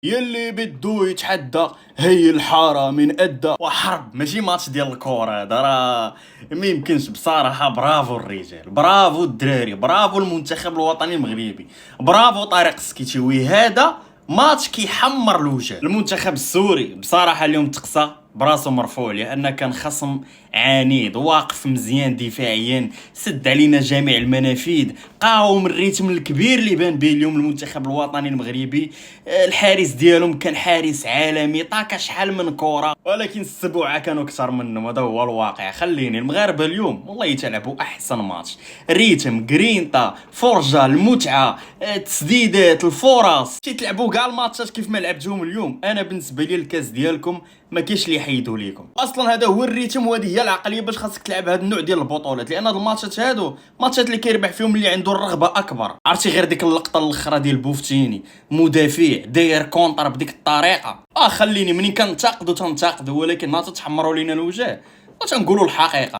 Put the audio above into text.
يلي بدو يتحدى هي الحارة من أدى وحرب ماشي ماتش ديال الكورة هذا راه ما يمكنش بصراحة. برافو الرجال، برافو الدراري، برافو المنتخب الوطني المغربي، برافو طارق السكيتشوي. هذا ماتش كيحمر الوجه. المنتخب السوري بصراحة اليوم تقصى براسو مرفوع لان كان خصم عنيد واقف مزيان دفاعيا، سد علينا جميع المنافذ، قاوم الريتم الكبير اللي بان به اليوم المنتخب الوطني المغربي. الحارس ديالهم كان حارس عالمي، طاكا شحال من كره، ولكن السبوعه كانوا اكثر منهم. هذا هو الواقع. خليني المغاربه اليوم والله يتلعبوا احسن ماتش، ريتم، جرينتا، فرجه، المتعه، التسديدات، الفرص، تلعبوا كاع الماتشات كيف ما لعبتهم اليوم. انا بالنسبه لي الكاس ديالكم ما كاينش اللي يحيدوا ليكم. اصلا هذا هو الريتم وهذه هي العقليه باش خاصك تلعب هذا النوع ديال البطولات، لان هاد الماتشات هادو ماتشات اللي كيربح فيهم اللي عنده الرغبه اكبر. عرفتي غير ديك اللقطه الاخرى ديال بوفتيني مدافع داير كونتر بديك الطريقه. خليني منين كنتقدوا تنتقدوا، ولكن ما تتحمروا لينا الوجه وتنقولوا الحقيقه.